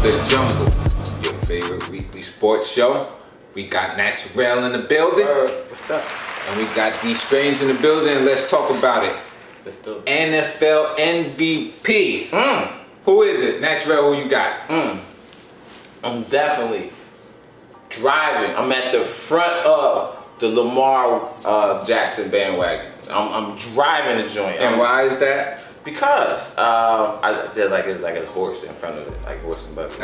The Jungle, your favorite weekly sports show. We got Naturel in the building. What's up? And we got D Strange in the building. Let's talk about it. Let's do it. NFL MVP. Who is it? Naturel, who you got? I'm definitely driving. I'm at the front of the Lamar Jackson bandwagon. I'm driving the joint. And why is that? Because there's like a horse in front of it, like horse and buggy.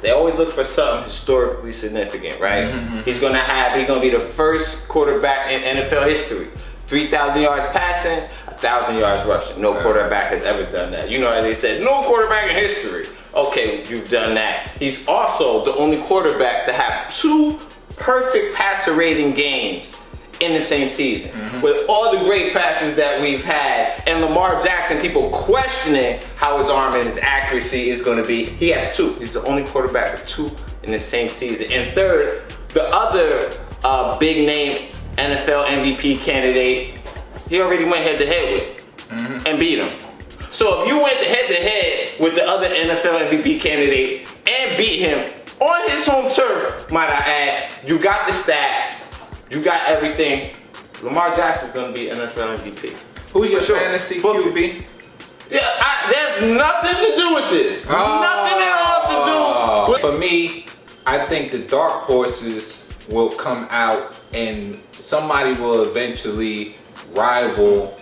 They always look for something historically significant, right? He's gonna be the first quarterback in NFL history. 3,000 yards passing, 1,000 yards rushing. No quarterback has ever done that. You know, they said no quarterback in history. Okay, you've done that. He's also the only quarterback to have 2 perfect passer rating games in the same season. With all the great passes that we've had, and Lamar Jackson, people questioning how his arm and his accuracy is going to be, he has 2. He's the only quarterback with 2 in the same season. And third, the other big name NFL MVP candidate, he already went head to head with and beat him. So if you went head to head with the other NFL MVP candidate and beat him on his home turf, might I add, you got the stats, you got everything. Lamar Jackson's gonna be NFL MVP. Who's your fantasy QB? Yeah, there's nothing to do with this. Nothing at all to do with. For me, I think the dark horses will come out and somebody will eventually rival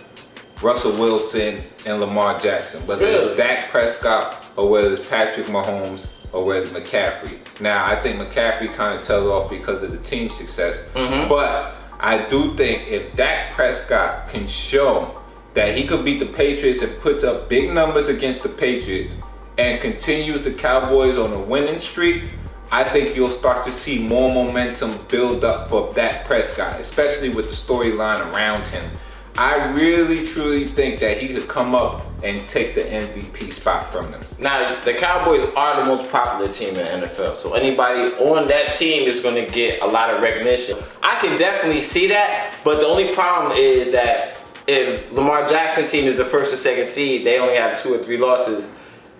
Russell Wilson and Lamar Jackson. Whether it's Dak Prescott or whether it's Patrick Mahomes or whether it's McCaffrey. Now, I think McCaffrey kind of tells off because of the team success. But I do think if Dak Prescott can show that he could beat the Patriots and puts up big numbers against the Patriots and continues the Cowboys on a winning streak, I think you'll start to see more momentum build up for Dak Prescott, especially with the storyline around him. I really, truly think that he could come up and take the MVP spot from them. Now, the Cowboys are the most popular team in the NFL, so anybody on that team is going to get a lot of recognition. I can definitely see that, but the only problem is that if Lamar Jackson team is the first or second seed, they only have 2 or 3 losses,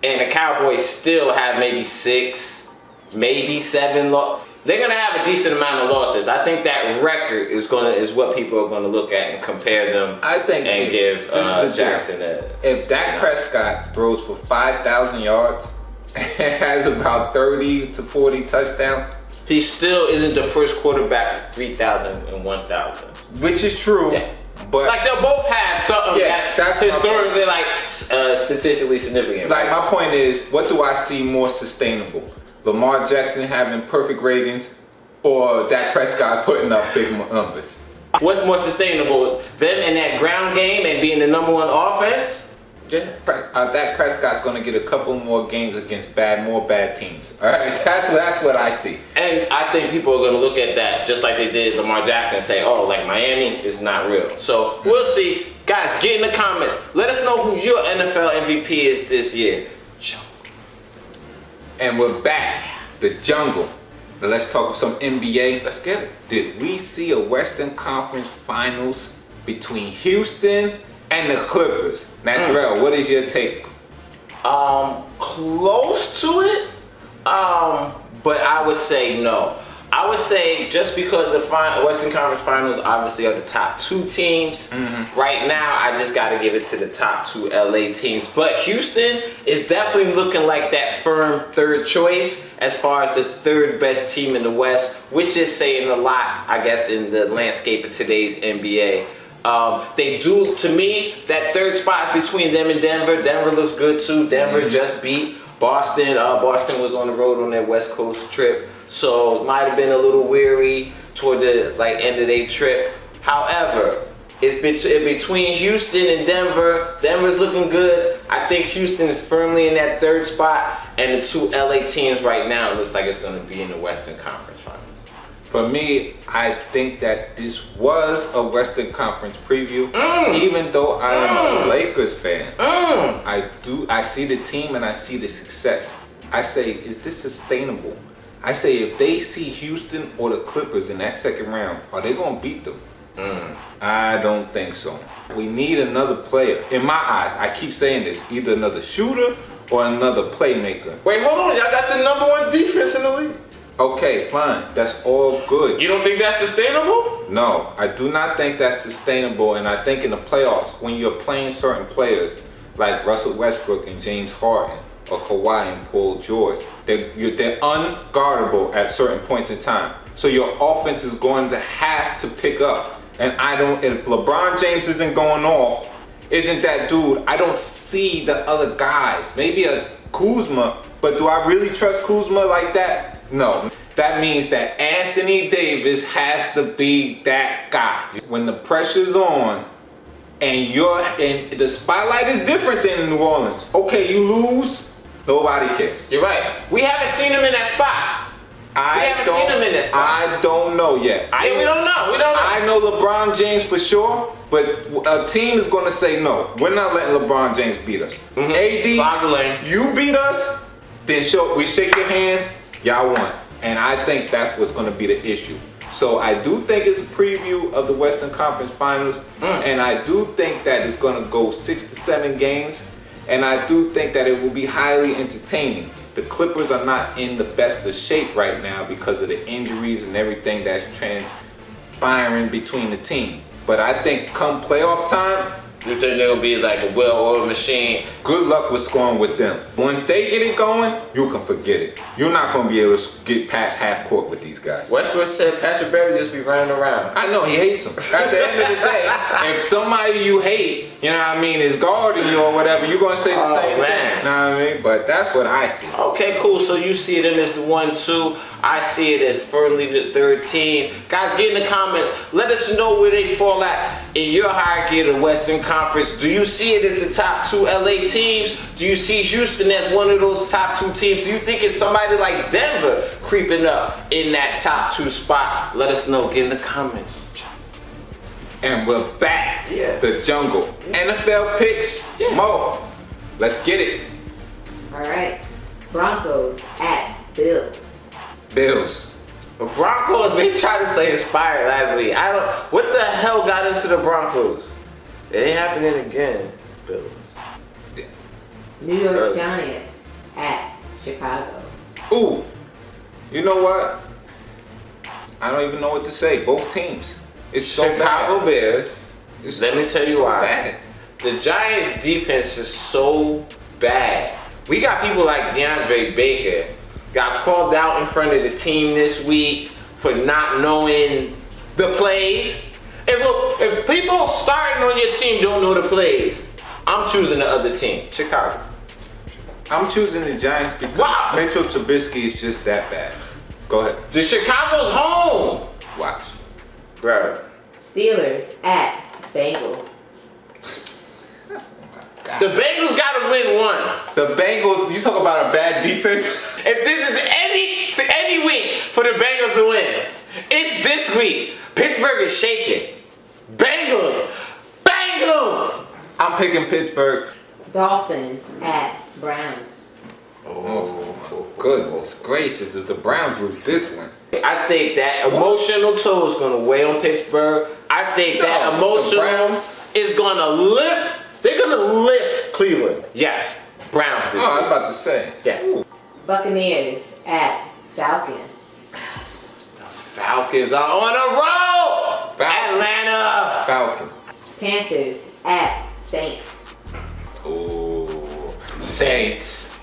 and the Cowboys still have maybe 6, maybe 7 losses. They're gonna have a decent amount of losses. I think that record is what people are gonna look at and compare them. I think and give Jackson that. If Dak Prescott throws for 5,000 yards and has about 30 to 40 touchdowns, he still isn't the first quarterback for 3,000 and 1,000. Which is true. Yeah. But like they'll both have something that's historically statistically significant. Like my point is, what do I see more sustainable? Lamar Jackson having perfect ratings or Dak Prescott putting up big numbers? What's more sustainable? Them in that ground game and being the #1 offense? Dak Prescott's going to get a couple more games against more bad teams. All right, that's what I see. And I think people are going to look at that just like they did Lamar Jackson and say, oh, like Miami is not real. So we'll see. Guys, get in the comments. Let us know who your NFL MVP is this year. And we're back, the jungle. Now let's talk some NBA. Let's get it. Did we see a Western Conference Finals between Houston and the Clippers? Naturel, what is your take? Close to it, but I would say no. I would say just because the Western Conference Finals obviously are the top 2 teams. Right now, I just got to give it to the top 2 LA teams. But Houston is definitely looking like that firm 3rd choice as far as the 3rd best team in the West, which is saying a lot, I guess, in the landscape of today's NBA. They do, to me, that 3rd spot between them and Denver. Denver looks good too. Denver just beat Boston. Boston was on the road on their West Coast trip, so might have been a little weary toward the end of their trip. However, it's between Houston and Denver. Denver's looking good. I think Houston is firmly in that 3rd spot, and the 2 LA teams right now, it looks like it's going to be in the Western Conference Finals. For me, I think that this was a Western Conference preview. Even though I am a Lakers fan, I see the team and I see the success. I say, is this sustainable? I say, if they see Houston or the Clippers in that 2nd round, are they going to beat them? I don't think so. We need another player. In my eyes, I keep saying this, either another shooter or another playmaker. Wait, hold on. Y'all got the #1 defense in the league. Okay, fine. That's all good. You don't think that's sustainable? No, I do not think that's sustainable. And I think in the playoffs, when you're playing certain players like Russell Westbrook and James Harden or Kawhi and Paul George, they're unguardable at certain points in time. So your offense is going to have to pick up. And if LeBron James isn't going off, isn't that dude, I don't see the other guys. Maybe a Kuzma, but do I really trust Kuzma like that? No. That means that Anthony Davis has to be that guy. When the pressure's on and the spotlight is different than in New Orleans. Okay, you lose, nobody cares. You're right. We haven't seen him in that spot. I don't know yet. We don't know. I know LeBron James for sure, but a team is going to say no. We're not letting LeBron James beat us. AD, you beat us, then we shake your hand, y'all won. And I think that's what's going to be the issue. So I do think it's a preview of the Western Conference Finals, and I do think that it's going to go 6 to 7 games, and I do think that it will be highly entertaining. The Clippers are not in the best of shape right now because of the injuries and everything that's transpiring between the team. But I think come playoff time, you think they'll be like a well-oiled machine? Good luck with scoring with them. Once they get it going, you can forget it. You're not going to be able to get past half court with these guys. Westbrook said Patrick Beverley just be running around. I know, he hates them. At the end of the day, if somebody you hate, you know what I mean, is guarding you or whatever, you're going to say the same thing. You know what I mean? But that's what I see. Okay, cool. So you see them as the 1-2. I see it as firmly the third team. Guys, get in the comments. Let us know where they fall at in your hierarchy of the Western Conference. Do you see it as the top 2 LA teams? Do you see Houston as one of those top 2 teams? Do you think it's somebody like Denver creeping up in that top 2 spot? Let us know. Get in the comments. And we're back. The jungle. NFL picks. Mo. Let's get it. All right. Broncos at Bills. Bills. The Broncos, they tried to play inspired last week. What the hell got into the Broncos? It ain't happening again. Bills. New York Giants at Chicago. Ooh. You know what? I don't even know what to say. Both teams. It's Chicago Bears. Let me tell you why. Bad. The Giants defense is so bad. We got people like DeAndre Baker got called out in front of the team this week for not knowing the plays. If people starting on your team don't know the plays, I'm choosing the other team, Chicago. I'm choosing the Giants because Mitchell Trubisky is just that bad. Go ahead. The Chicago's home. Watch. Bro. Steelers at Bengals. The Bengals gotta win one. The Bengals, you talk about a bad defense? If this is any week for the Bengals to win, it's this week. Pittsburgh is shaking. Bengals. I'm picking Pittsburgh. Dolphins at Browns. Oh, goodness gracious. If the Browns lose this one. I think that emotional toll is going to weigh on Pittsburgh. I think that emotional is going to lift. They're going to lift Cleveland. Yes. Browns this week. I'm about to say. Yes. Ooh. Buccaneers at Falcons. Falcons are on a roll. Atlanta. Falcons. Panthers at Saints. Ooh. Saints.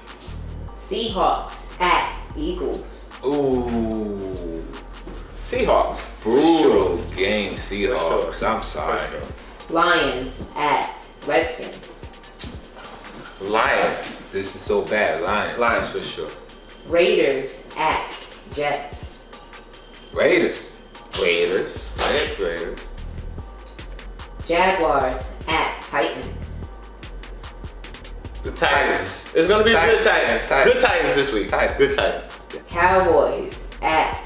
Seahawks at Eagles. Ooh. Seahawks. Brutal game, Seahawks. I'm sorry. Lions at Redskins. Lions. This is so bad. Lions for sure. Raiders at Jets. Raiders. Jaguars at Titans. The Titans. It's going to be good Titans. Good Titans this week. Good Titans. Cowboys at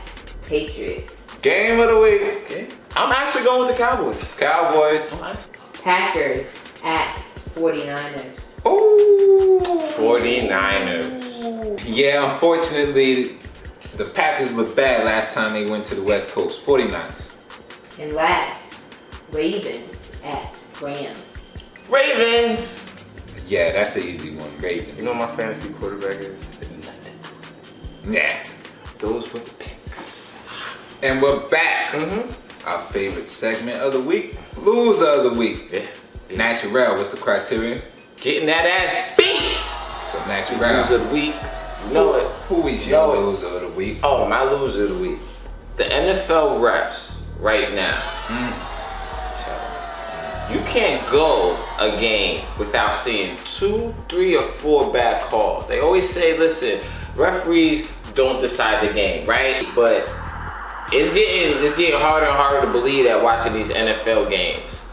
Patriots. Game of the week. Okay. I'm actually going with the Cowboys. Cowboys. Packers at 49ers. Ooh. 49ers. Yeah, unfortunately, the Packers looked bad last time they went to the West Coast. 49ers. And last, Ravens at Rams. Ravens. Yeah, that's an easy one. Ravens. You know what my fantasy quarterback is? Nah. Those were the picks. And we're back. Our favorite segment of the week, loser of the week. Yeah. Natural, what's the criteria? Getting that ass beat. So natural. Loser of the week. You know it. Who is your loser of the week? Oh, my loser of the week. The NFL refs right now. You can't go a game without seeing 2, 3, or 4 bad calls. They always say, listen, referees don't decide the game, right? But it's getting harder and harder to believe that watching these NFL games.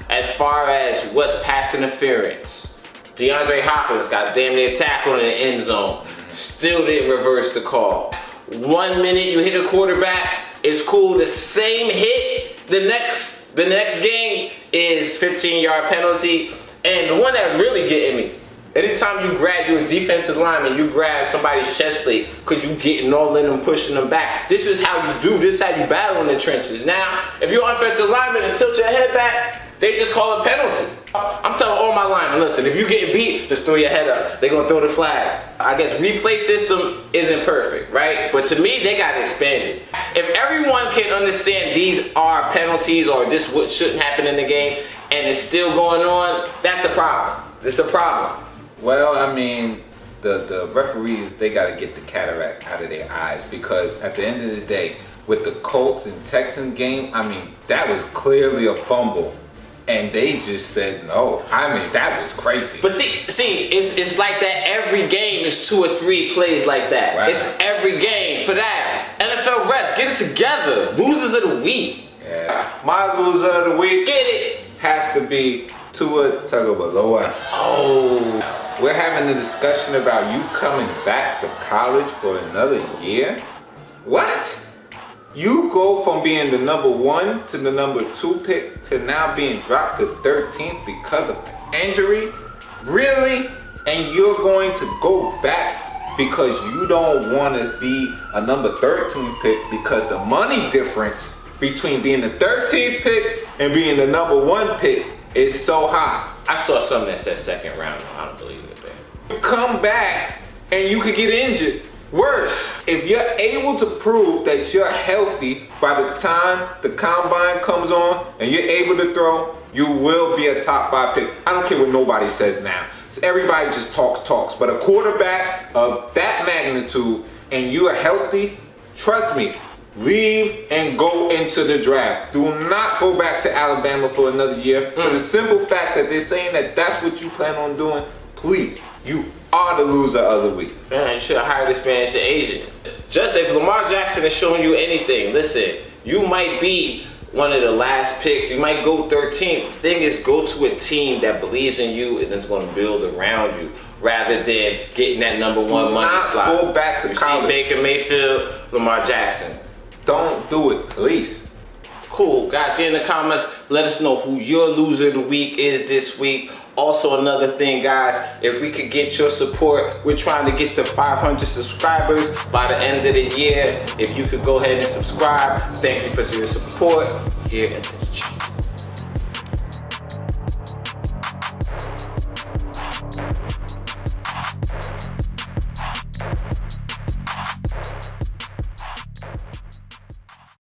As far as what's pass interference, DeAndre Hopkins got damn near tackled in the end zone. Still didn't reverse the call. 1 minute you hit a quarterback, it's cool. The same hit, the next game is 15-yard penalty. And the one that really getting me, anytime you grab your defensive lineman, you grab somebody's chest plate because you getting all in them, pushing them back. This is how you do. This is how you battle in the trenches. Now, if you're offensive lineman and tilt your head back, they just call a penalty. I'm telling all my linemen, listen, if you get beat, just throw your head up. They're gonna throw the flag. I guess replay system isn't perfect, right? But to me, they got expanded. If everyone can understand these are penalties or this what shouldn't happen in the game and it's still going on, that's a problem. It's a problem. Well, I mean, the referees, they got to get the cataract out of their eyes because at the end of the day, with the Colts and Texans game, I mean, that was clearly a fumble. And they just said no. I mean, that was crazy. But see, it's like that every game is 2 or 3 plays like that. Right. It's every game for that. NFL refs, get it together. Losers of the week. Yeah. My loser of the week Get it. has to be Tua Tagovailoa. Oh. We're having a discussion about you coming back to college for another year? What? You go from being the number 1 to the number 2 pick to now being dropped to 13th because of injury? Really? And you're going to go back because you don't want to be a number 13 pick because the money difference between being the 13th pick and being the number 1 pick is so high. I saw something that said second round. I don't believe it, man. You come back and you could get injured. Worse, if you're able to prove that you're healthy by the time the combine comes on and you're able to throw, you will be a top 5 pick. I don't care what nobody says now. So everybody just talks. But a quarterback of that magnitude and you are healthy, trust me, leave and go into the draft. Do not go back to Alabama for another year. For the simple fact that they're saying that that's what you plan on doing, please, you are the loser of the week. Man, you should have hired a Spanish agent. Just if Lamar Jackson is showing you anything, listen, you might be one of the last picks. You might go 13th. The thing is, go to a team that believes in you and is going to build around you rather than getting that number 1 money slot. Go back to college. See Baker Mayfield, Lamar Jackson. Don't do it, please. Cool. Guys, get in the comments. Let us know who your loser of the week is this week. Also, another thing, guys, if we could get your support, we're trying to get to 500 subscribers by the end of the year. If you could go ahead and subscribe, thank you for your support here at the channel.